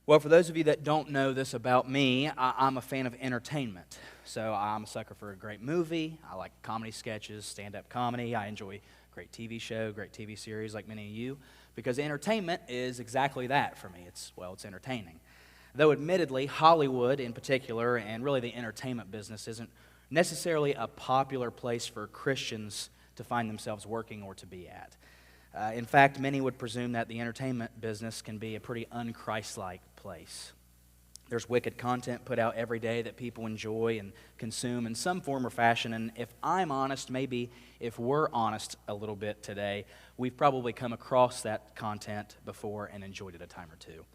Well, for those of you that don't know this about me, I'm a fan of entertainment. So I'm a sucker for a great movie. I like comedy sketches, stand-up comedy. I enjoy a great TV show, great TV series like many of you, because entertainment is exactly that for me. It's entertaining. Though admittedly, Hollywood in particular, and really the entertainment business, isn't necessarily a popular place for Christians to find themselves working or to be at. In fact, many would presume that the entertainment business can be a pretty un-Christ-like place. There's wicked content put out every day that people enjoy and consume in some form or fashion, and if I'm honest, maybe if we're honest a little bit today, we've probably come across that content before and enjoyed it a time or two.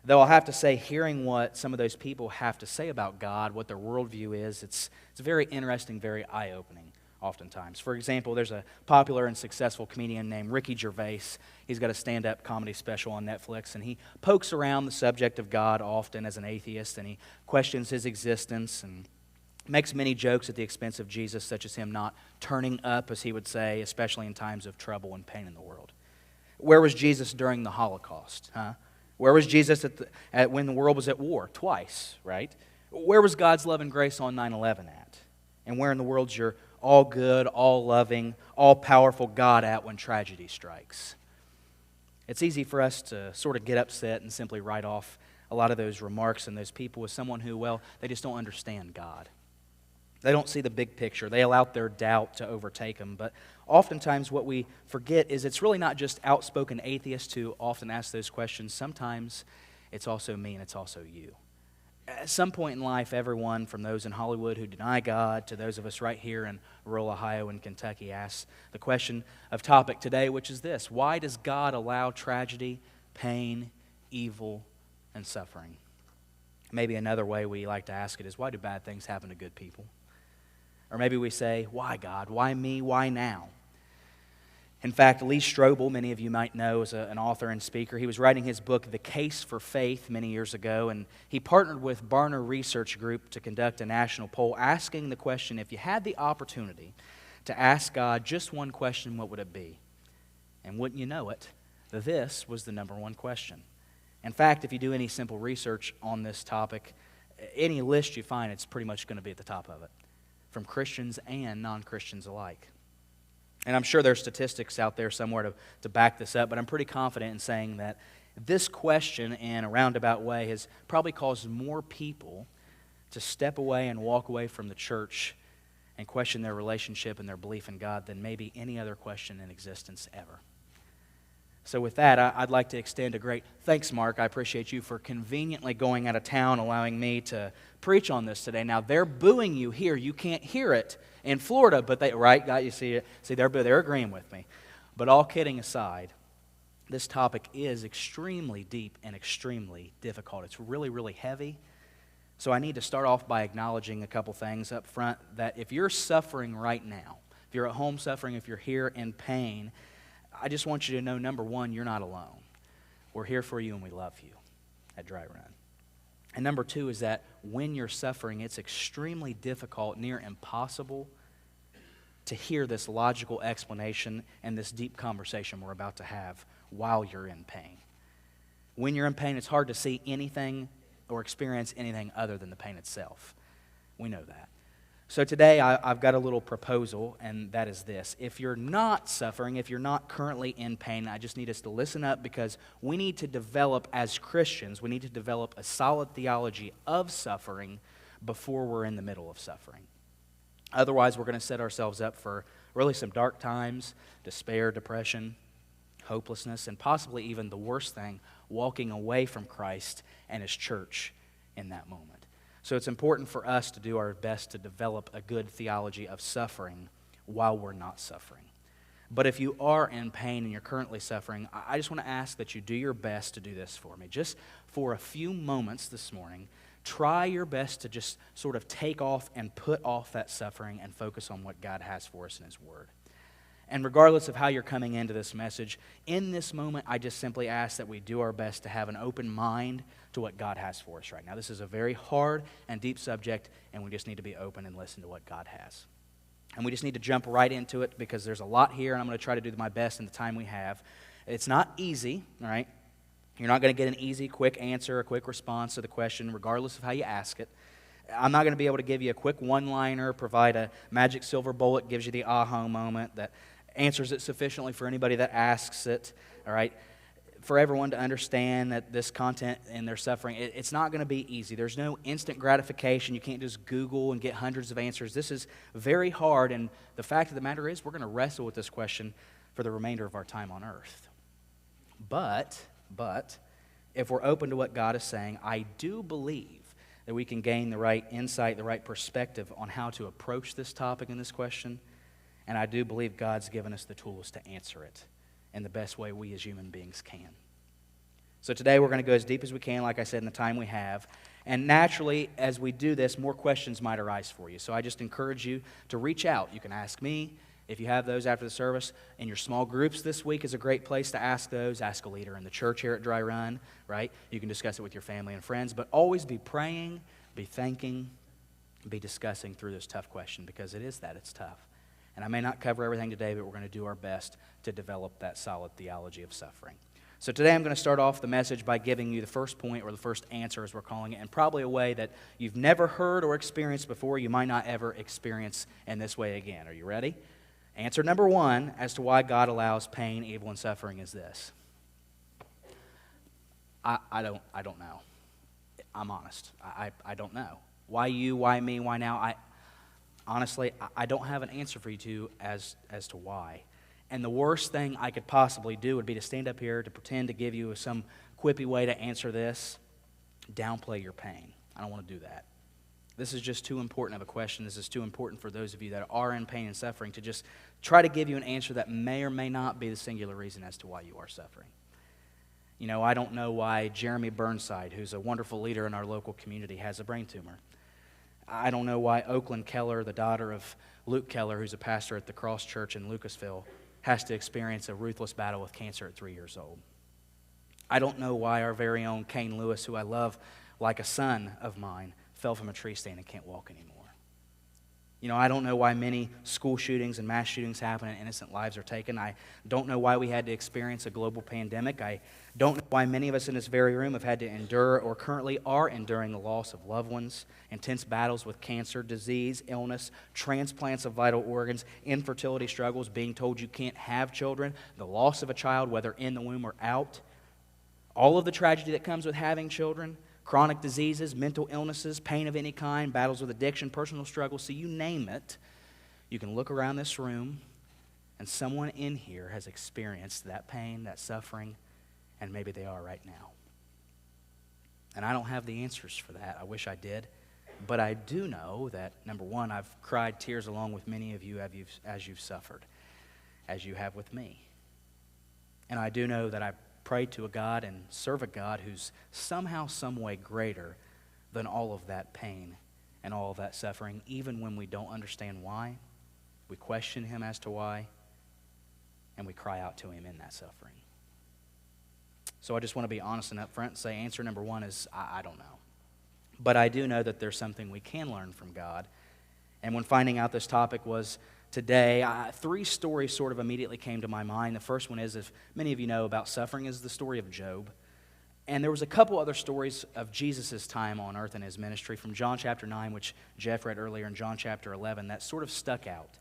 Though I'll have to say, hearing what some of those people have to say about God, what their worldview is, it's very interesting, very eye-opening oftentimes. For example, there's a popular and successful comedian named Ricky Gervais. He's got a stand-up comedy special on Netflix, and he pokes around the subject of God often as an atheist, and he questions his existence and makes many jokes at the expense of Jesus, such as him not turning up, as he would say, especially in times of trouble and pain in the world. Where was Jesus during the Holocaust? Where was Jesus when the world was at war? Twice, right? Where was God's love and grace on 9/11 at? And where in the world's your all-good, all-loving, all-powerful God at when tragedy strikes? It's easy for us to sort of get upset and simply write off a lot of those remarks and those people as someone who, well, they just don't understand God. They don't see the big picture. They allow their doubt to overtake them. But oftentimes what we forget is it's really not just outspoken atheists who often ask those questions. Sometimes it's also me and it's also you. At some point in life, everyone from those in Hollywood who deny God to those of us right here in rural Ohio and Kentucky asks the question of topic today, which is this: why does God allow tragedy, pain, evil, and suffering? Maybe another way we like to ask it is, why do bad things happen to good people? Or maybe we say, why God? Why me? Why now? In fact, Lee Strobel, many of you might know, is an author and speaker. He was writing his book, The Case for Faith, many years ago, and he partnered with Barna Research Group to conduct a national poll asking the question, if you had the opportunity to ask God just one question, what would it be? And wouldn't you know it, this was the number one question. In fact, if you do any simple research on this topic, any list you find, it's pretty much going to be at the top of it, from Christians and non-Christians alike. And I'm sure there's statistics out there somewhere to back this up, but I'm pretty confident in saying that this question, in a roundabout way, has probably caused more people to step away and walk away from the church and question their relationship and their belief in God than maybe any other question in existence ever. So with that, I'd like to extend a great thanks, Mark. I appreciate you for conveniently going out of town, allowing me to preach on this today. Now, they're booing you here. You can't hear it in Florida, but they, right? Got you see it? See, they're agreeing with me. But all kidding aside, this topic is extremely deep and extremely difficult. It's really, really heavy. So I need to start off by acknowledging a couple things up front, that if you're suffering right now, if you're at home suffering, if you're here in pain, I just want you to know, number one, you're not alone. We're here for you and we love you at Dry Run. And number two is that when you're suffering, it's extremely difficult, near impossible, to hear this logical explanation and this deep conversation we're about to have while you're in pain. When you're in pain, it's hard to see anything or experience anything other than the pain itself. We know that. So today I've got a little proposal, and that is this. If you're not suffering, if you're not currently in pain, I just need us to listen up, because we need to develop, as Christians, we need to develop a solid theology of suffering before we're in the middle of suffering. Otherwise, we're going to set ourselves up for really some dark times, despair, depression, hopelessness, and possibly even the worst thing, walking away from Christ and His church in that moment. So it's important for us to do our best to develop a good theology of suffering while we're not suffering. But if you are in pain and you're currently suffering, I just want to ask that you do your best to do this for me. Just for a few moments this morning, try your best to just sort of take off and put off that suffering and focus on what God has for us in His Word. And regardless of how you're coming into this message, in this moment, I just simply ask that we do our best to have an open mind to what God has for us right now. This is a very hard and deep subject, and we just need to be open and listen to what God has. And we just need to jump right into it, because there's a lot here, and I'm going to try to do my best in the time we have. It's not easy, all right? You're not going to get an easy, quick answer, a quick response to the question, regardless of how you ask it. I'm not going to be able to give you a quick one-liner, provide a magic silver bullet, gives you the aha moment that answers it sufficiently for anybody that asks it, all right? For everyone to understand that this content and their suffering, it's not going to be easy. There's no instant gratification. You can't just Google and get hundreds of answers. This is very hard, and the fact of the matter is we're going to wrestle with this question for the remainder of our time on earth. But, if we're open to what God is saying, I do believe that we can gain the right insight, the right perspective on how to approach this topic and this question, and I do believe God's given us the tools to answer it in the best way we as human beings can. So today we're going to go as deep as we can, like I said, in the time we have. And naturally, as we do this, more questions might arise for you. So I just encourage you to reach out. You can ask me. If you have those after the service, in your small groups this week is a great place to ask those. Ask a leader in the church here at Dry Run, right? You can discuss it with your family and friends, but always be praying, be thinking, be discussing through this tough question, because it's tough. And I may not cover everything today, but we're going to do our best to develop that solid theology of suffering. So today I'm going to start off the message by giving you the first point, or the first answer as we're calling it, in probably a way that you've never heard or experienced before. You might not ever experience in this way again. Are you ready? Answer number one as to why God allows pain, evil, and suffering is this. I don't know. I'm honest. I don't know. Why you, why me, why now? Honestly, I don't have an answer for you two as to why. And the worst thing I could possibly do would be to stand up here to pretend to give you some quippy way to answer this, downplay your pain. I don't want to do that. This is just too important of a question. This is too important for those of you that are in pain and suffering to just try to give you an answer that may or may not be the singular reason as to why you are suffering. You know, I don't know why Jeremy Burnside, who's a wonderful leader in our local community, has a brain tumor. I don't know why Oakland Keller, the daughter of Luke Keller, who's a pastor at the Cross Church in Lucasville, has to experience a ruthless battle with cancer at 3 years old. I don't know why our very own Kane Lewis, who I love like a son of mine, fell from a tree stand and can't walk anymore. You know, I don't know why many school shootings and mass shootings happen and innocent lives are taken. I don't know why we had to experience a global pandemic. I don't know why many of us in this very room have had to endure or currently are enduring the loss of loved ones, intense battles with cancer, disease, illness, transplants of vital organs, infertility struggles, being told you can't have children, the loss of a child, whether in the womb or out, all of the tragedy that comes with having children, chronic diseases, mental illnesses, pain of any kind, battles with addiction, personal struggles, so you name it. You can look around this room, and someone in here has experienced that pain, that suffering, and maybe they are right now. And I don't have the answers for that. I wish I did. But I do know that, number one, I've cried tears along with many of you as you've suffered, as you have with me. And I do know that I pray to a God and serve a God who's somehow, some way greater than all of that pain and all of that suffering, even when we don't understand why. We question Him as to why, and we cry out to Him in that suffering. So I just want to be honest and upfront and say answer number one is I don't know. But I do know that there's something we can learn from God. And when finding out this topic was today, three stories sort of immediately came to my mind. The first one is, if many of you know about suffering, is the story of Job. And there was a couple other stories of Jesus' time on earth and His ministry from John chapter 9, which Jeff read earlier, and John chapter 11, that sort of stuck out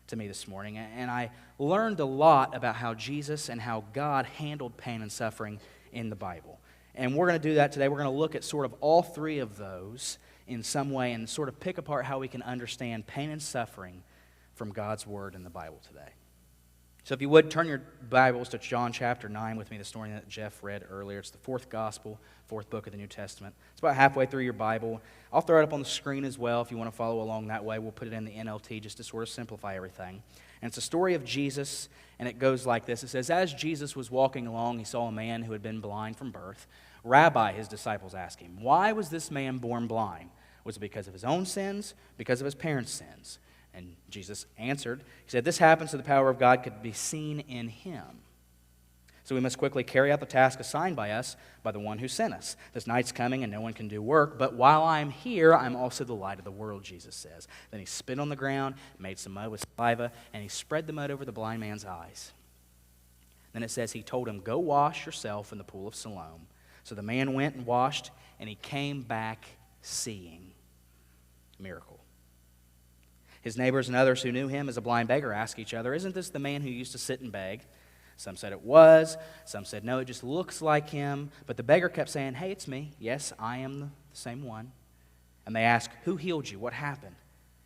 to me this morning. And I learned a lot about how Jesus and how God handled pain and suffering in the Bible. And we're going to do that today. We're going to look at sort of all three of those in some way and sort of pick apart how we can understand pain and suffering from God's Word in the Bible today. So if you would, turn your Bibles to John chapter 9 with me this morning that Jeff read earlier. It's the fourth gospel, fourth book of the New Testament. It's about halfway through your Bible. I'll throw it up on the screen as well if you want to follow along that way. We'll put it in the NLT just to sort of simplify everything. And it's a story of Jesus, and it goes like this. It says, as Jesus was walking along, He saw a man who had been blind from birth. Rabbi, His disciples asked Him, why was this man born blind? Was it because of his own sins? Because of his parents' sins? And Jesus answered, He said, this happens so the power of God could be seen in him. So we must quickly carry out the task assigned by us by the one who sent us. This night's coming and no one can do work, but while I'm here, I'm also the light of the world, Jesus says. Then He spit on the ground, made some mud with saliva, and He spread the mud over the blind man's eyes. Then it says he told him, "Go wash yourself in the pool of Siloam." So the man went and washed, and he came back seeing. Miracle. His neighbors and others who knew him as a blind beggar asked each other, "Isn't this the man who used to sit and beg?" Some said it was. Some said, "No, it just looks like him." But the beggar kept saying, "Hey, it's me. Yes, I am the same one." And they asked, "Who healed you? What happened?"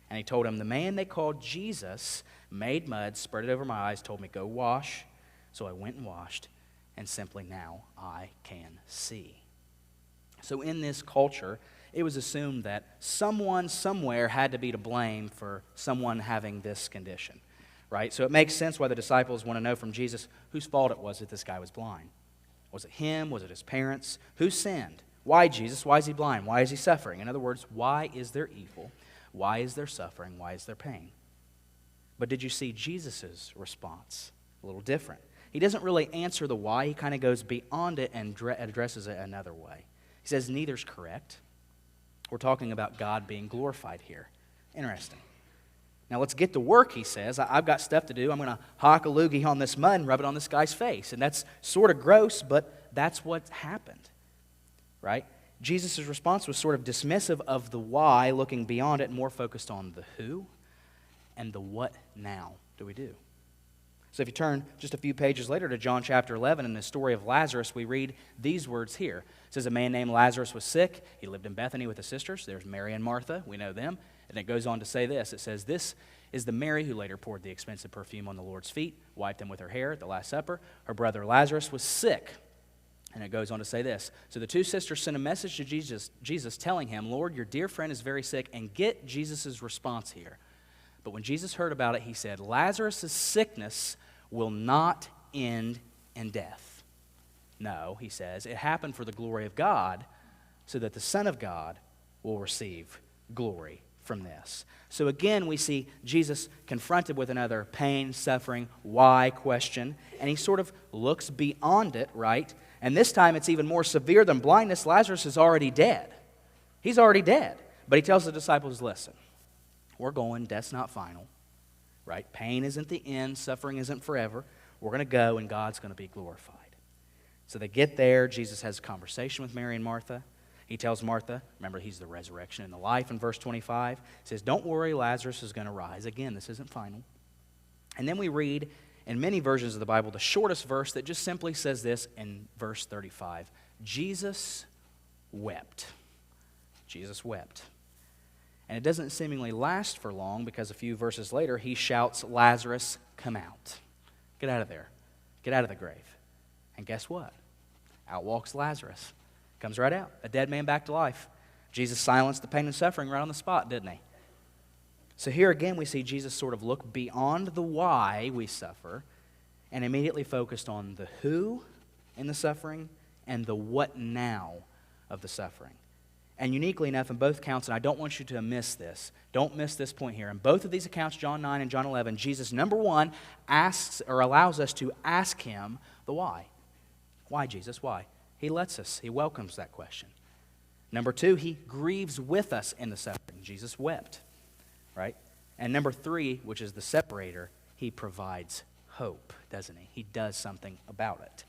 And he told them, "The man they called Jesus made mud, spread it over my eyes, told me, 'Go wash.' So I went and washed, and simply now I can see." So in this culture, it was assumed that someone somewhere had to be to blame for someone having this condition, right? So it makes sense why the disciples want to know from Jesus whose fault it was that this guy was blind. Was it him? Was it his parents? Who sinned? Why Jesus? Why is he blind? Why is he suffering? In other words, why is there evil? Why is there suffering? Why is there pain? But did you see Jesus' response? A little different. He doesn't really answer the why. He kind of goes beyond it and addresses it another way. He says, "Neither's correct." We're talking about God being glorified here. Interesting. Now let's get to work, he says. I've got stuff to do. I'm going to hock a loogie on this mud and rub it on this guy's face. And that's sort of gross, but that's what happened, right? Jesus' response was sort of dismissive of the why, looking beyond it, and more focused on the who and the what now do we do. So if you turn just a few pages later to John chapter 11 in the story of Lazarus, we read these words here. It says, "A man named Lazarus was sick. He lived in Bethany with his sisters." There's Mary and Martha. We know them. And it goes on to say this. It says, "This is the Mary who later poured the expensive perfume on the Lord's feet, wiped them with her hair at the Last Supper. Her brother Lazarus was sick." And it goes on to say this. "So the two sisters sent a message to Jesus telling him, 'Lord, your dear friend is very sick.'" And get Jesus' response here. "But when Jesus heard about it, he said, 'Lazarus' sickness will not end in death.' No," he says, "it happened for the glory of God, so that the Son of God will receive glory from this." So again, we see Jesus confronted with another pain, suffering, why question, and he sort of looks beyond it, right? And this time it's even more severe than blindness. Lazarus is already dead. He's already dead. But he tells the disciples, "Listen, we're going, death's not final, right? Pain isn't the end, suffering isn't forever. We're going to go and God's going to be glorified." So they get there. Jesus has a conversation with Mary and Martha. He tells Martha, remember, he's the resurrection and the life in verse 25. He says, "Don't worry, Lazarus is going to rise." Again, this isn't final. And then we read in many versions of the Bible the shortest verse that just simply says this in verse 35. Jesus wept. Jesus wept. And it doesn't seemingly last for long because a few verses later he shouts, "Lazarus, come out. Get out of there. Get out of the grave." And guess what? Out walks Lazarus. Comes right out. A dead man back to life. Jesus silenced the pain and suffering right on the spot, didn't he? So here again we see Jesus sort of look beyond the why we suffer and immediately focused on the who in the suffering and the what now of the suffering. And uniquely enough in both accounts, and I don't want you to miss this, don't miss this point here. In both of these accounts, John 9 and John 11, Jesus, number one, asks or allows us to ask him the why. Why, Jesus? Why? He lets us. He welcomes that question. Number two, he grieves with us in the suffering. Jesus wept, right? And number three, which is the separator, he provides hope, doesn't he? He does something about it.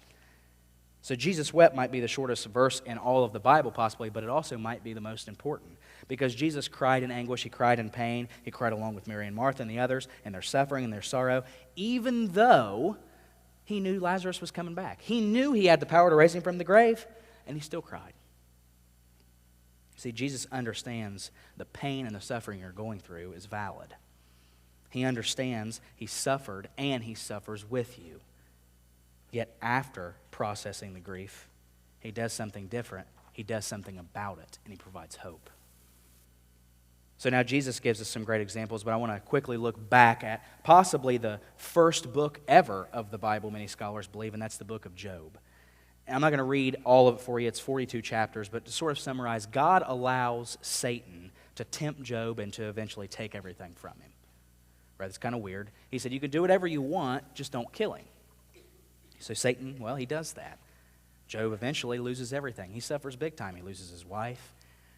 So Jesus wept might be the shortest verse in all of the Bible possibly, but it also might be the most important. Because Jesus cried in anguish, he cried in pain, he cried along with Mary and Martha and the others in their suffering and their sorrow, even though he knew Lazarus was coming back. He knew he had the power to raise him from the grave, and he still cried. See, Jesus understands the pain and the suffering you're going through is valid. He understands he suffered and he suffers with you. Yet after processing the grief, he does something different. He does something about it, and he provides hope. So now Jesus gives us some great examples, but I want to quickly look back at possibly the first book ever of the Bible, many scholars believe, and that's the book of Job. And I'm not going to read all of it for you. It's 42 chapters, but to sort of summarize, God allows Satan to tempt Job and to eventually take everything from him. Right? It's kind of weird. He said, you can do whatever you want, just don't kill him. So Satan, well, he does that. Job eventually loses everything. He suffers big time. He loses his wife,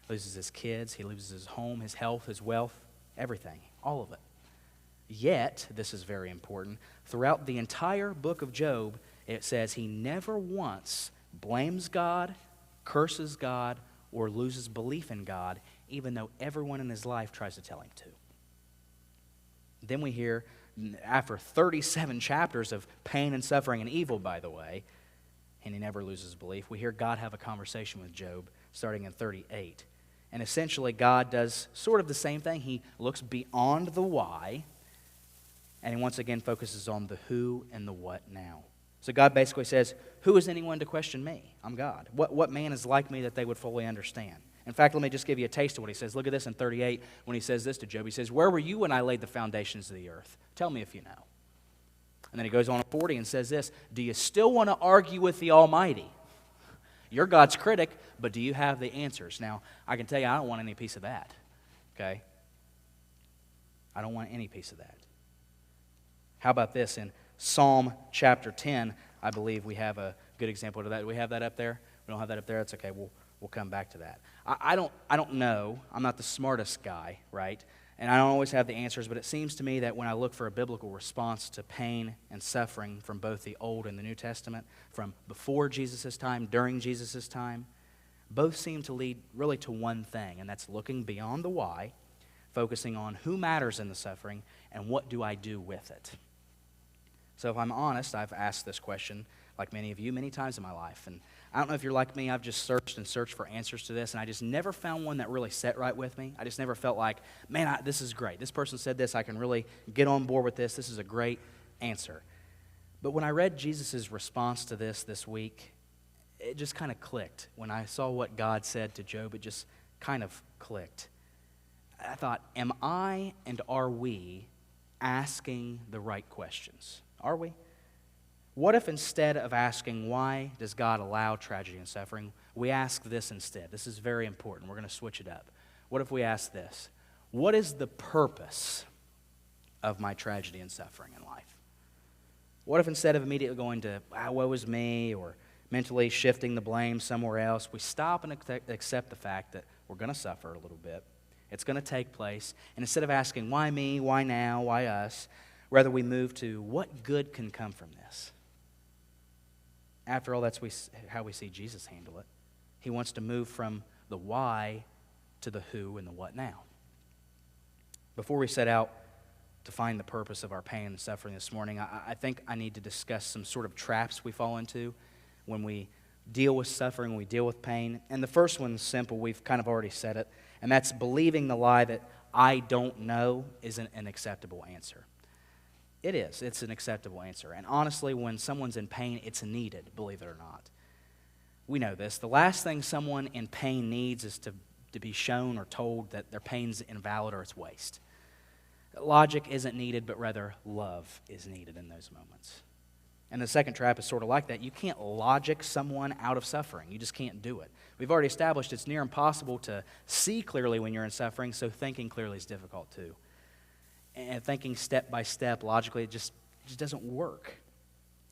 loses his kids, he loses his home, his health, his wealth, everything, all of it. Yet, this is very important, throughout the entire book of Job, it says he never once blames God, curses God, or loses belief in God, even though everyone in his life tries to tell him to. Then we hear, after 37 chapters of pain and suffering and evil, by the way, and he never loses belief, we hear God have a conversation with Job starting in 38. And essentially, God does sort of the same thing. He looks beyond the why, and he once again focuses on the who and the what now. So God basically says, who is anyone to question me? I'm God. What man is like me that they would fully understand? In fact, let me just give you a taste of what he says. Look at this in 38 when he says this to Job. He says, where were you when I laid the foundations of the earth? Tell me if you know. And then he goes on to 40 and says this, do you still want to argue with the Almighty? You're God's critic, but do you have the answers? Now, I can tell you I don't want any piece of that, okay? I don't want any piece of that. How about this? In Psalm chapter 10, I believe we have a good example of that. Do we have that up there? We don't have that up there? That's okay. We'll come back to that. I don't know. I'm not the smartest guy, right? And I don't always have the answers, but it seems to me that when I look for a biblical response to pain and suffering from both the Old and the New Testament, from before Jesus' time, during Jesus' time, both seem to lead really to one thing, and that's looking beyond the why, focusing on who matters in the suffering, and what do I do with it. So if I'm honest, I've asked this question, like many of you, many times in my life. And I don't know if you're like me, I've just searched and searched for answers to this, and I just never found one that really set right with me. I just never felt like, man, this is great. This person said this. I can really get on board with this. This is a great answer. But when I read Jesus' response to this week, it just kind of clicked. When I saw what God said to Job, it just kind of clicked. I thought, am I and are we asking the right questions? Are we? What if instead of asking why does God allow tragedy and suffering, we ask this instead? This is very important. We're going to switch it up. What if we ask this? What is the purpose of my tragedy and suffering in life? What if instead of immediately going to, woe is me, or mentally shifting the blame somewhere else, we stop and accept the fact that we're going to suffer a little bit. It's going to take place. And instead of asking, why me, why now, why us, rather we move to, what good can come from this? After all, that's how we see Jesus handle it. He wants to move from the why to the who and the what now. Before we set out to find the purpose of our pain and suffering this morning, I think I need to discuss some sort of traps we fall into when we deal with suffering, when we deal with pain. And the first one's simple. We've kind of already said it. And that's believing the lie that I don't know isn't an acceptable answer. It is. It's an acceptable answer. And honestly, when someone's in pain, it's needed, believe it or not. We know this. The last thing someone in pain needs is to be shown or told that their pain's invalid or it's waste. Logic isn't needed, but rather love is needed in those moments. And the second trap is sort of like that. You can't logic someone out of suffering. You just can't do it. We've already established it's near impossible to see clearly when you're in suffering, so thinking clearly is difficult too. And thinking step by step, logically, it just doesn't work.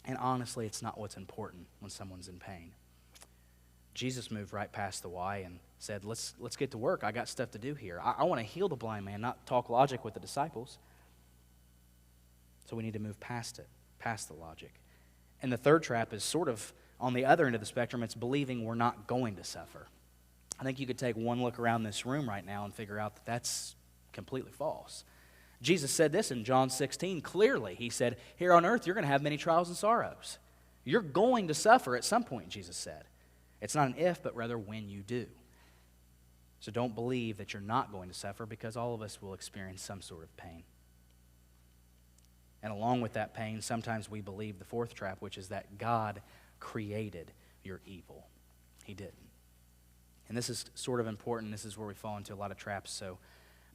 And honestly, it's not what's important when someone's in pain. Jesus moved right past the why and said, let's get to work. I got stuff to do here. I want to heal the blind man, not talk logic with the disciples. So we need to move past it, past the logic. And the third trap is sort of on the other end of the spectrum. It's believing we're not going to suffer. I think you could take one look around this room right now and figure out that that's completely false. Jesus said this in John 16 clearly. He said, here on earth you're going to have many trials and sorrows. You're going to suffer at some point, Jesus said. It's not an if, but rather when you do. So don't believe that you're not going to suffer, because all of us will experience some sort of pain. And along with that pain, sometimes we believe the fourth trap, which is that God created your evil. He didn't. And this is sort of important. This is where we fall into a lot of traps. So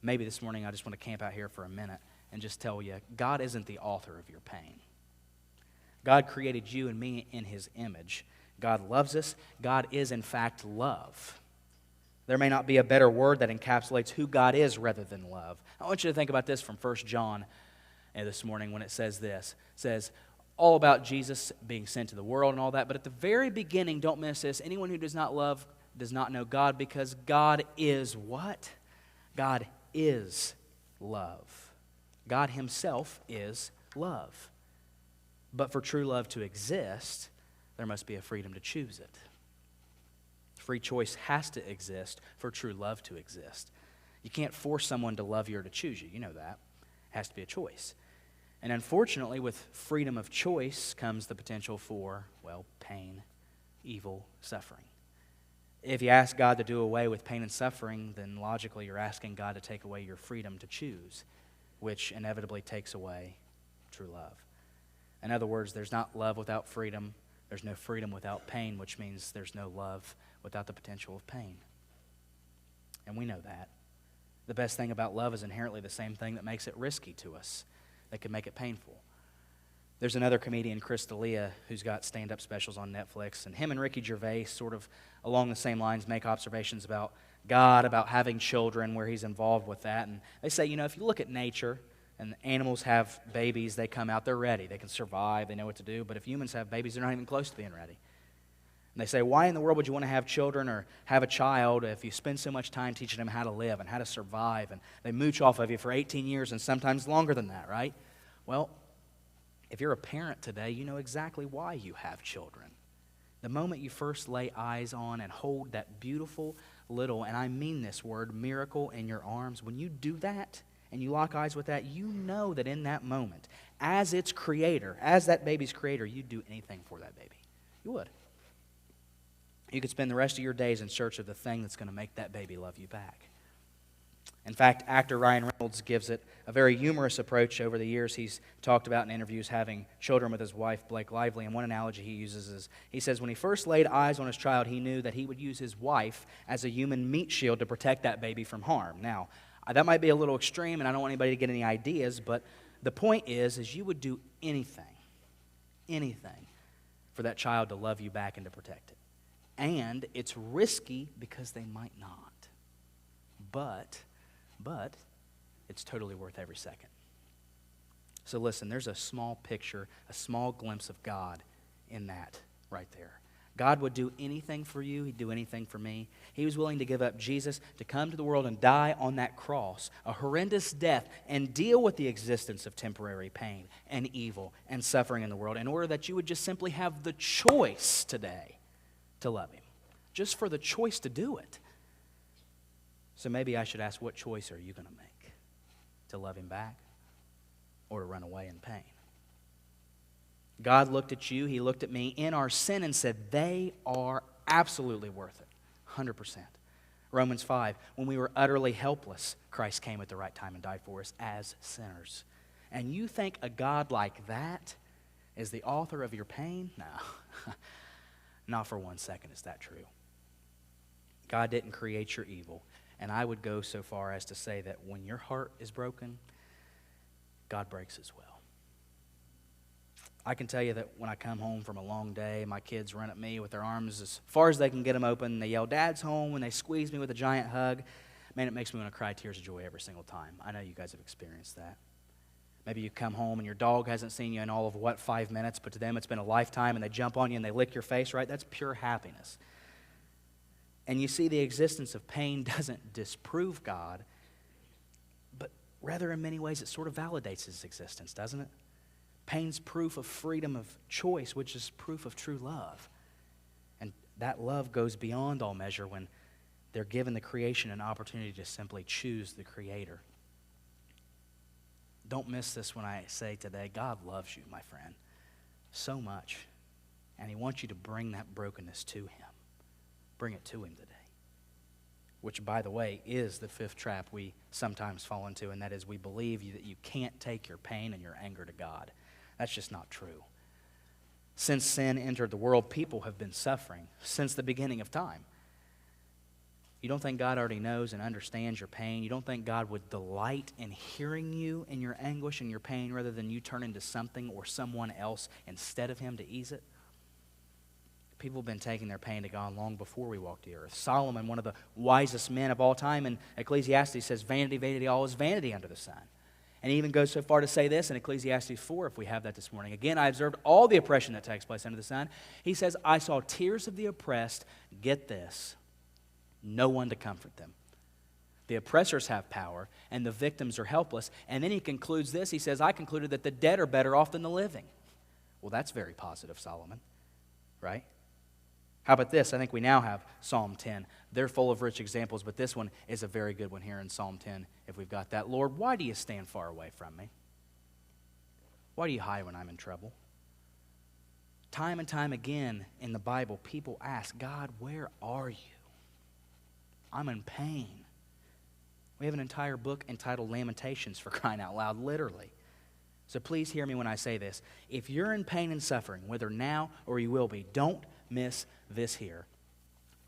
maybe this morning I just want to camp out here for a minute and just tell you, God isn't the author of your pain. God created you and me in His image. God loves us. God is, in fact, love. There may not be a better word that encapsulates who God is rather than love. I want you to think about this from 1 John this morning when it says this. It says all about Jesus being sent to the world and all that, but at the very beginning, don't miss this, anyone who does not love does not know God, because God is what? God is love. God Himself is love. But for true love to exist, there must be a freedom to choose it. Free choice has to exist for true love to exist. You can't force someone to love you or to choose you. You know that. It has to be a choice. And unfortunately, with freedom of choice comes the potential for, well, pain, evil, suffering. If you ask God to do away with pain and suffering, then logically you're asking God to take away your freedom to choose, which inevitably takes away true love. In other words, there's not love without freedom. There's no freedom without pain, which means there's no love without the potential of pain. And we know that. The best thing about love is inherently the same thing that makes it risky to us, that can make it painful. There's another comedian, Chris D'Elia, who's got stand-up specials on Netflix, and him and Ricky Gervais, sort of along the same lines, make observations about God, about having children, where he's involved with that. And they say, if you look at nature, and animals have babies, they come out, they're ready. They can survive, they know what to do. But if humans have babies, they're not even close to being ready. And they say, why in the world would you want to have children or have a child if you spend so much time teaching them how to live and how to survive, and they mooch off of you for 18 years and sometimes longer than that, right? Well, if you're a parent today, you know exactly why you have children. The moment you first lay eyes on and hold that beautiful little, and I mean this word, miracle in your arms, when you do that and you lock eyes with that, you know that in that moment, as its creator, as that baby's creator, you'd do anything for that baby. You would. You could spend the rest of your days in search of the thing that's going to make that baby love you back. In fact, actor Reynolds gives it a very humorous approach. Over the years, he's talked about in interviews having children with his wife, Blake Lively, and one analogy he uses is, he says, when he first laid eyes on his child, he knew that he would use his wife as a human meat shield to protect that baby from harm. Now, that might be a little extreme, and I don't want anybody to get any ideas, but the point is you would do anything for that child to love you back and to protect it. And it's risky because they might not. But it's totally worth every second. So listen, there's a small picture, a small glimpse of God in that right there. God would do anything for you. He'd do anything for me. He was willing to give up Jesus to come to the world and die on that cross, a horrendous death, and deal with the existence of temporary pain and evil and suffering in the world in order that you would just simply have the choice today to love him, just for the choice to do it. So maybe I should ask, what choice are you going to make? To love him back or to run away in pain? God looked at you, he looked at me in our sin and said, they are absolutely worth it, 100%. Romans 5, when we were utterly helpless, Christ came at the right time and died for us as sinners. And you think a God like that is the author of your pain? No. Not for 1 second is that true. God didn't create your evil. And I would go so far as to say that when your heart is broken, God breaks as well. I can tell you that when I come home from a long day, my kids run at me with their arms as far as they can get them open. They yell, "Dad's home," when they squeeze me with a giant hug. Man, it makes me want to cry tears of joy every single time. I know you guys have experienced that. Maybe you come home and your dog hasn't seen you in all of, 5 minutes, but to them it's been a lifetime, and they jump on you and they lick your face, right? That's pure happiness. And you see, the existence of pain doesn't disprove God, but rather in many ways it sort of validates his existence, doesn't it? Pain's proof of freedom of choice, which is proof of true love. And that love goes beyond all measure when they're given the creation an opportunity to simply choose the Creator. Don't miss this when I say today, God loves you, my friend, so much. And he wants you to bring that brokenness to him. Bring it to him today. Which, by the way, is the fifth trap we sometimes fall into, and that is we believe that you can't take your pain and your anger to God. That's just not true. Since sin entered the world, people have been suffering since the beginning of time. You don't think God already knows and understands your pain? You don't think God would delight in hearing you in your anguish and your pain rather than you turn into something or someone else instead of him to ease it? People have been taking their pain to God long before we walked the earth. Solomon, one of the wisest men of all time, in Ecclesiastes says, "Vanity, vanity, all is vanity under the sun." And he even goes so far to say this in Ecclesiastes 4, if we have that this morning. "Again, I observed all the oppression that takes place under the sun." He says, "I saw tears of the oppressed," get this, "no one to comfort them." The oppressors have power, and the victims are helpless. And then he concludes this. He says, "I concluded that the dead are better off than the living." Well, that's very positive, Solomon, right? How about this? I think we now have Psalm 10. They're full of rich examples, but this one is a very good one here in Psalm 10, if we've got that. Lord, why do you stand far away from me? Why do you hide when I'm in trouble? Time and time again in the Bible, people ask, God, where are you? I'm in pain. We have an entire book entitled Lamentations, for crying out loud, literally. So please hear me when I say this. If you're in pain and suffering, whether now or you will be, don't miss this here.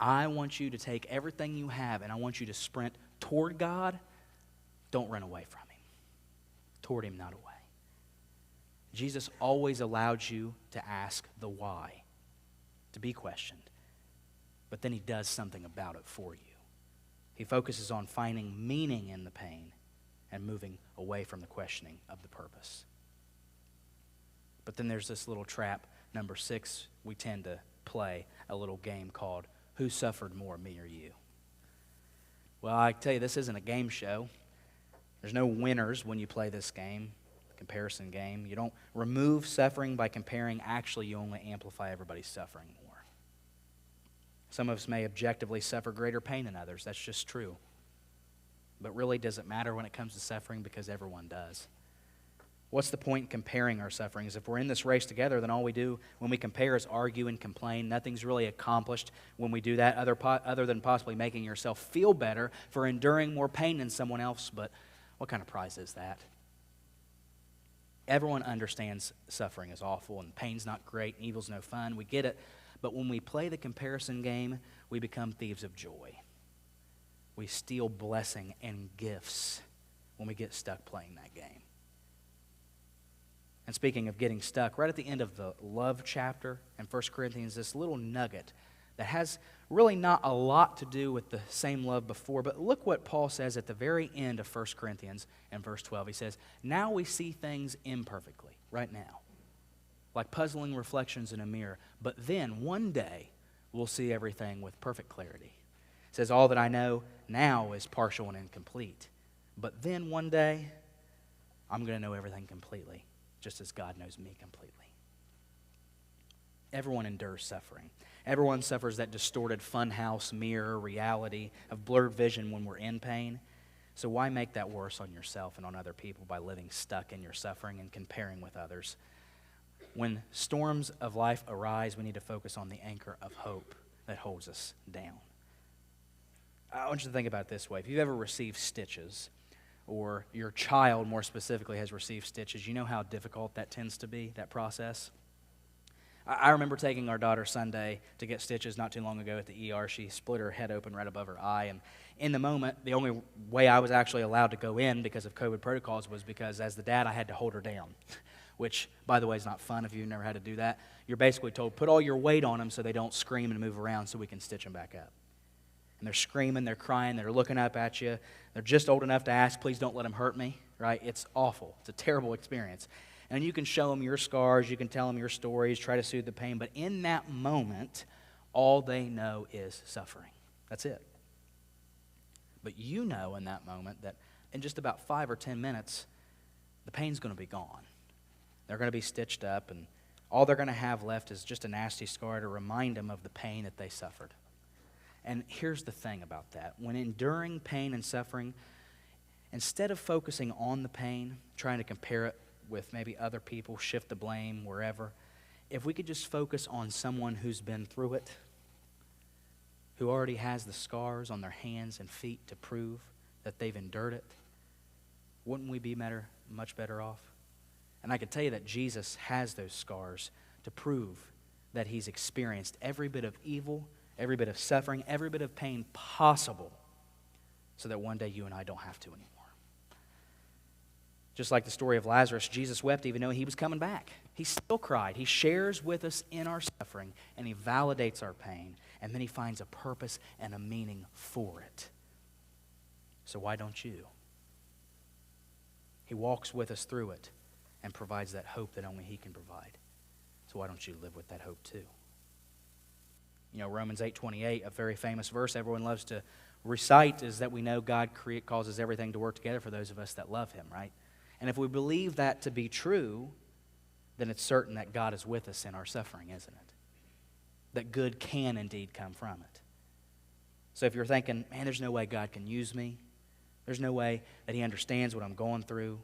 I want you to take everything you have and I want you to sprint toward God. Don't run away from Him. Toward Him, not away. Jesus always allowed you to ask the why, to be questioned. But then He does something about it for you. He focuses on finding meaning in the pain and moving away from the questioning of the purpose. But then there's this little trap, number 6, we tend to play a little game called Who Suffered More, Me or You? Well, I tell you, this isn't a game show. There's no winners when you play this game, comparison game. You don't remove suffering by comparing. Actually, you only amplify everybody's suffering more. Some of us may objectively suffer greater pain than others. That's just true. But really, does it matter when it comes to suffering? Because everyone does. What's the point in comparing our sufferings? If we're in this race together, then all we do when we compare is argue and complain. Nothing's really accomplished when we do that other than possibly making yourself feel better for enduring more pain than someone else. But what kind of prize is that? Everyone understands suffering is awful and pain's not great and evil's no fun. We get it. But when we play the comparison game, we become thieves of joy. We steal blessing and gifts when we get stuck playing that game. And speaking of getting stuck, right at the end of the love chapter in 1 Corinthians, this little nugget that has really not a lot to do with the same love before, but look what Paul says at the very end of 1 Corinthians in verse 12. He says, now we see things imperfectly, right now, like puzzling reflections in a mirror, but then one day we'll see everything with perfect clarity. It says, all that I know now is partial and incomplete, but then one day I'm going to know everything completely, just as God knows me completely. Everyone endures suffering. Everyone suffers that distorted funhouse mirror reality of blurred vision when we're in pain. So why make that worse on yourself and on other people by living stuck in your suffering and comparing with others? When storms of life arise, we need to focus on the anchor of hope that holds us down. I want you to think about it this way. If you've ever received stitches, or your child more specifically has received stitches, you know how difficult that tends to be, that process? I remember taking our daughter Sunday to get stitches not too long ago at the ER. She split her head open right above her eye, and in the moment, the only way I was actually allowed to go in because of COVID protocols was because as the dad, I had to hold her down, which, by the way, is not fun if you've never had to do that. You're basically told, put all your weight on them so they don't scream and move around so we can stitch them back up. And they're screaming, they're crying, they're looking up at you. They're just old enough to ask, please don't let them hurt me, right? It's awful. It's a terrible experience. And you can show them your scars, you can tell them your stories, try to soothe the pain, but in that moment, all they know is suffering. That's it. But you know in that moment that in just about 5 or 10 minutes, the pain's going to be gone. They're going to be stitched up, and all they're going to have left is just a nasty scar to remind them of the pain that they suffered. And here's the thing about that. When enduring pain and suffering, instead of focusing on the pain, trying to compare it with maybe other people, shift the blame wherever, if we could just focus on someone who's been through it, who already has the scars on their hands and feet to prove that they've endured it, wouldn't we be much better off? And I can tell you that Jesus has those scars to prove that He's experienced every bit of evil, every bit of suffering, every bit of pain possible, so that one day you and I don't have to anymore. Just like the story of Lazarus, Jesus wept even though He was coming back. He still cried. He shares with us in our suffering, and He validates our pain, and then He finds a purpose and a meaning for it. So why don't you? He walks with us through it and provides that hope that only He can provide. So why don't you live with that hope too? You know, Romans 8:28, a very famous verse everyone loves to recite, is that we know God causes everything to work together for those of us that love Him, right? And if we believe that to be true, then it's certain that God is with us in our suffering, isn't it? That good can indeed come from it. So if you're thinking, man, there's no way God can use me, there's no way that He understands what I'm going through,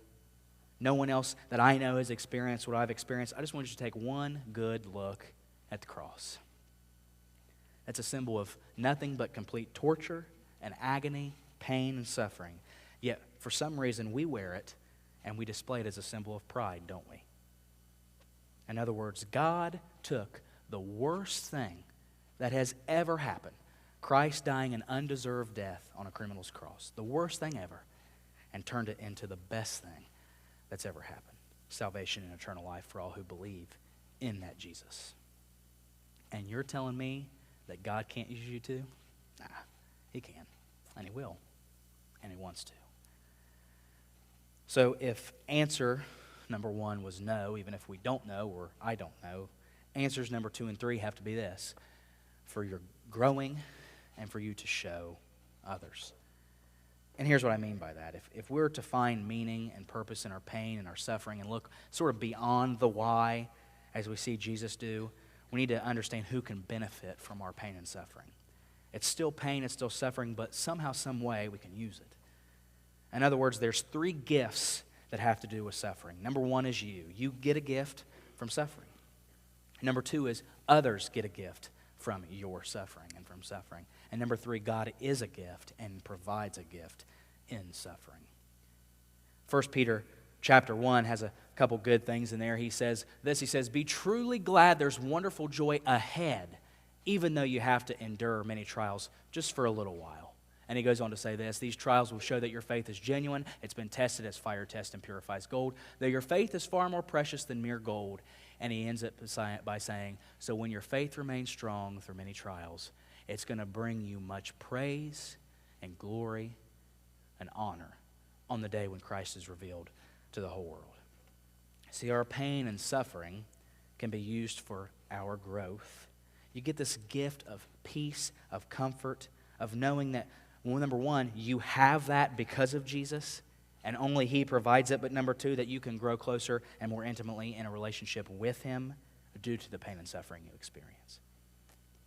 no one else that I know has experienced what I've experienced, I just want you to take one good look at the cross. That's a symbol of nothing but complete torture and agony, pain and suffering. Yet, for some reason, we wear it and we display it as a symbol of pride, don't we? In other words, God took the worst thing that has ever happened, Christ dying an undeserved death on a criminal's cross, the worst thing ever, and turned it into the best thing that's ever happened, salvation and eternal life for all who believe in that Jesus. And you're telling me that God can't use you too? Nah, He can, and He will, and He wants to. So if answer number 1 was no, even if we don't know or I don't know, answers number 2 and 3 have to be this: for your growing and for you to show others. And here's what I mean by that. If we're to find meaning and purpose in our pain and our suffering and look sort of beyond the why as we see Jesus do, we need to understand who can benefit from our pain and suffering. It's still pain, it's still suffering, but somehow, some way we can use it. In other words, there's 3 gifts that have to do with suffering. Number 1 is you. You get a gift from suffering. Number 2 is others get a gift from your suffering and from suffering. And number 3, God is a gift and provides a gift in suffering. 1 Peter chapter 1 has a couple good things in there. He says, be truly glad there's wonderful joy ahead, even though you have to endure many trials just for a little while. And he goes on to say this: these trials will show that your faith is genuine. It's been tested as fire tests and purifies gold. Though your faith is far more precious than mere gold. And he ends it by saying, so when your faith remains strong through many trials, it's going to bring you much praise and glory and honor on the day when Christ is revealed to the whole world. See, our pain and suffering can be used for our growth. You get this gift of peace, of comfort, of knowing that, well, number 1, you have that because of Jesus, and only He provides it. But number 2, that you can grow closer and more intimately in a relationship with Him due to the pain and suffering you experience.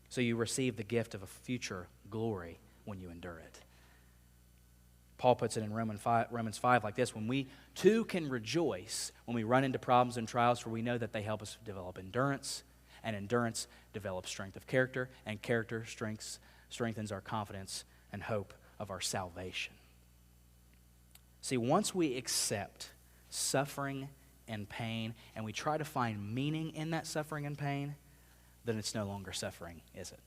So you receive the gift of a future glory when you endure it. Paul puts it in Romans 5 like this: when we too can rejoice when we run into problems and trials, for we know that they help us develop endurance, and endurance develops strength of character, and character strengthens our confidence and hope of our salvation. See, once we accept suffering and pain, and we try to find meaning in that suffering and pain, then it's no longer suffering, is it?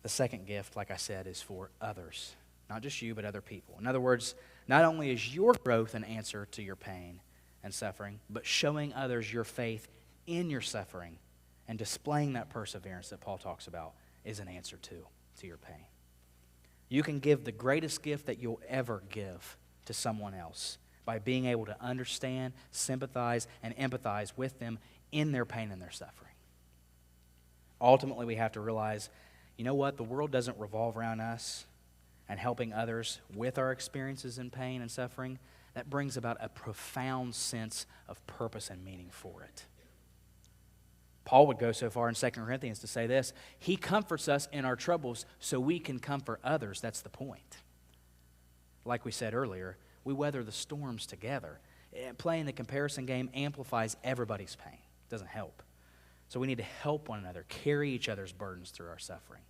The second gift, like I said, is for others. Not just you, but other people. In other words, not only is your growth an answer to your pain and suffering, but showing others your faith in your suffering and displaying that perseverance that Paul talks about is an answer to your pain. You can give the greatest gift that you'll ever give to someone else by being able to understand, sympathize, and empathize with them in their pain and their suffering. Ultimately, we have to realize, you know what? The world doesn't revolve around us, and helping others with our experiences in pain and suffering, that brings about a profound sense of purpose and meaning for it. Paul would go so far in 2 Corinthians to say this: He comforts us in our troubles so we can comfort others. That's the point. Like we said earlier, we weather the storms together. Playing the comparison game amplifies everybody's pain. It doesn't help. So we need to help one another, carry each other's burdens through our suffering,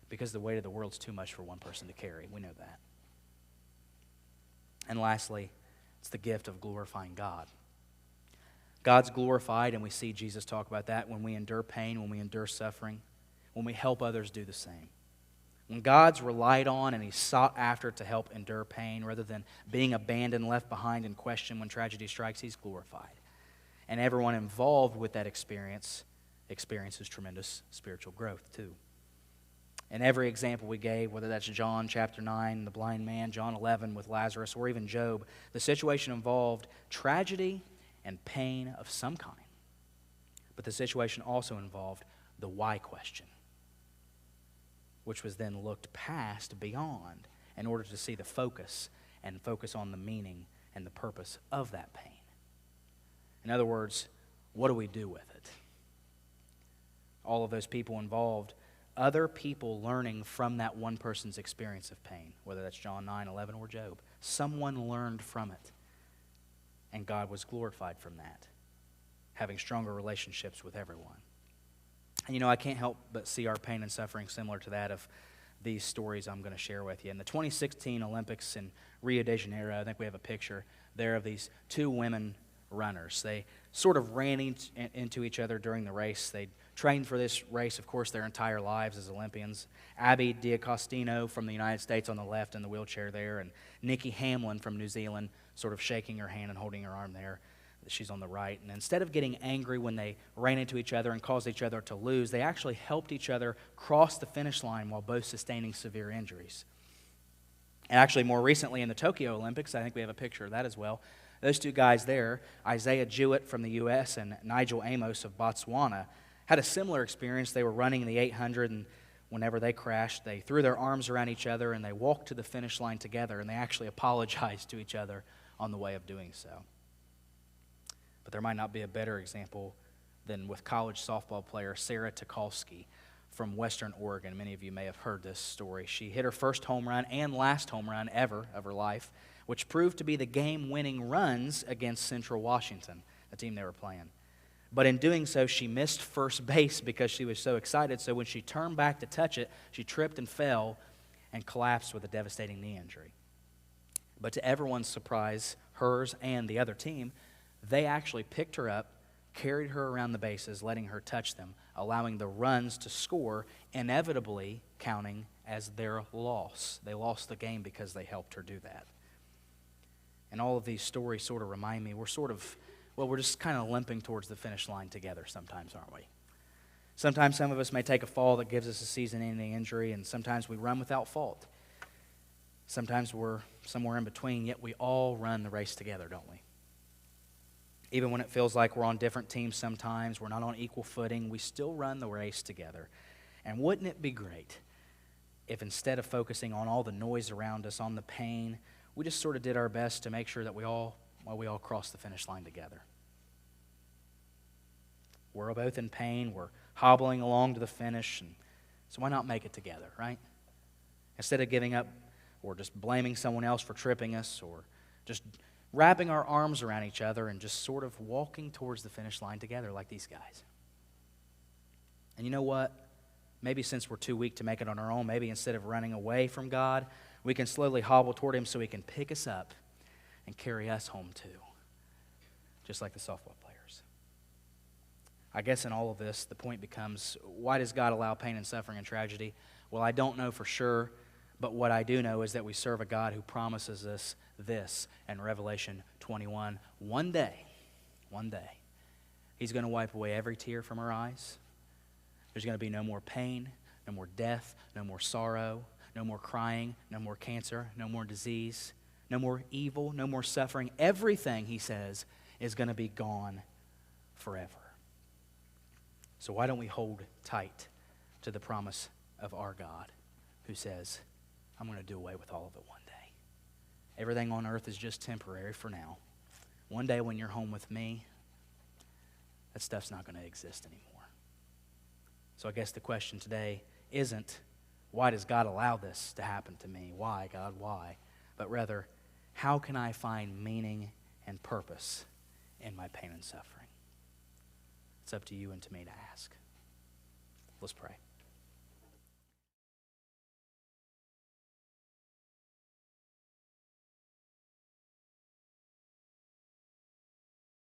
because the weight of the world's too much for one person to carry. We know that. And lastly, it's the gift of glorifying God. God's glorified, and we see Jesus talk about that when we endure pain, when we endure suffering, when we help others do the same. When God's relied on and He's sought after to help endure pain rather than being abandoned, left behind, and questioned when tragedy strikes, He's glorified. And everyone involved with that experiences tremendous spiritual growth too. In every example we gave, whether that's John chapter 9, the blind man, John 11 with Lazarus, or even Job, the situation involved tragedy and pain of some kind. But the situation also involved the why question, which was then looked past beyond in order to see the focus and focus on the meaning and the purpose of that pain. In other words, what do we do with it? All of those people involved, other people learning from that one person's experience of pain, whether that's John 9:11 or Job. Someone learned from it, and God was glorified from that, having stronger relationships with everyone. And I can't help but see our pain and suffering similar to that of these stories I'm going to share with you. In the 2016 Olympics in Rio de Janeiro, I think we have a picture there of these two women runners. They sort of ran into each other during the race. They trained for this race, of course, their entire lives as Olympians. Abby Diacostino from the United States on the left in the wheelchair there, and Nikki Hamlin from New Zealand sort of shaking her hand and holding her arm there. She's on the right. And instead of getting angry when they ran into each other and caused each other to lose, they actually helped each other cross the finish line while both sustaining severe injuries. And actually, more recently in the Tokyo Olympics, I think we have a picture of that as well. Those two guys there, Isaiah Jewett from the U.S. and Nigel Amos of Botswana, had a similar experience. They were running the 800, and whenever they crashed, they threw their arms around each other and they walked to the finish line together, and they actually apologized to each other on the way of doing so. But there might not be a better example than with college softball player Sarah Tukolsky from Western Oregon. Many of you may have heard this story. She hit her first home run and last home run ever of her life, which proved to be the game-winning runs against Central Washington, the team they were playing. But in doing so, she missed first base because she was so excited. So when she turned back to touch it, she tripped and fell and collapsed with a devastating knee injury. But to everyone's surprise, hers and the other team, they actually picked her up, carried her around the bases, letting her touch them, allowing the runs to score, inevitably counting as their loss. They lost the game because they helped her do that. And all of these stories sort of remind me we're just kind of limping towards the finish line together sometimes, aren't we? Sometimes some of us may take a fall that gives us a season-ending injury, and sometimes we run without fault. Sometimes we're somewhere in between, yet we all run the race together, don't we? Even when it feels like we're on different teams sometimes, we're not on equal footing, we still run the race together. And wouldn't it be great if instead of focusing on all the noise around us, on the pain, we just sort of did our best to make sure that we all cross the finish line together. We're both in pain, we're hobbling along to the finish, and so why not make it together, right? Instead of giving up or just blaming someone else for tripping us or just wrapping our arms around each other and just sort of walking towards the finish line together like these guys. And you know what? Maybe since we're too weak to make it on our own, maybe instead of running away from God, we can slowly hobble toward Him so He can pick us up and carry us home too, just like the softball players. I guess in all of this, the point becomes, why does God allow pain and suffering and tragedy? Well, I don't know for sure, but what I do know is that we serve a God who promises us this in Revelation 21. One day, He's going to wipe away every tear from our eyes. There's going to be no more pain, no more death, no more sorrow, no more crying, no more cancer, no more disease, no more evil, no more suffering. Everything, He says, is going to be gone forever. So why don't we hold tight to the promise of our God who says, I'm going to do away with all of it one day. Everything on earth is just temporary for now. One day when you're home with me, that stuff's not going to exist anymore. So I guess the question today isn't, why does God allow this to happen to me? Why, God, why? But rather, how can I find meaning and purpose in my pain and suffering? It's up to you and to me to ask. Let's pray.